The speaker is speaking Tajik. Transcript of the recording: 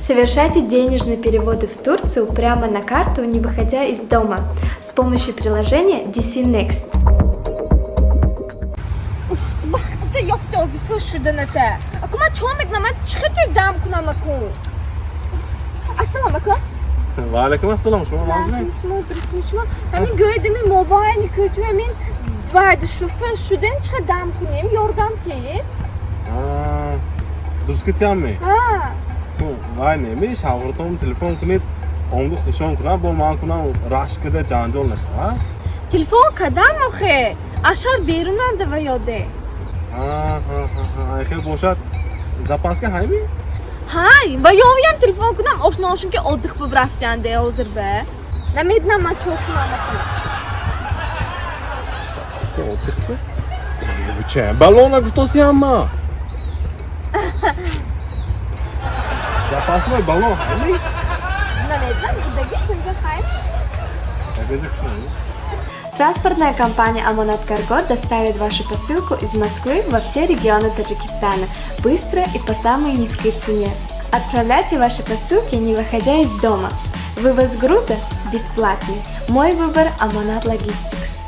Совершайте денежные переводы в Турцию прямо на карту, не выходя из дома, с помощью приложения DC Next. وقتی یافته از فش شدنته اما من چون میگم من چطور دم کنم اکو السلام علیکم و علیکم السلام شما مازنید شما همین gördüğüm موبایل kötü همین vardı şu fış şuden چقدر دم کنیم yordam تیید درست کتیامه ها وای نمیش هاورتون تلفن کنید اونگو خوشون کنم با من کنم راش کده جانجول نشه تلفن کدام آخه اشار بیرون انده و یاده خیلی باشد زپاسکه هایمی های و یاویم تلفن کنم آشناشون که oddık bu raftanده hazır be نمیدونم من çok کنم زپاسکه oddık mı? Bu çe balona kutusu ama Запасной баллон, хали? نمیدونم دیگه سنجا خیر Транспортная компания Amonat Cargo доставит вашу посылку из Москвы во все регионы Таджикистана быстро и по самой низкой цене. Отправляйте ваши посылки, не выходя из дома. Вывоз груза бесплатный. Мой выбор Amonat Logistics.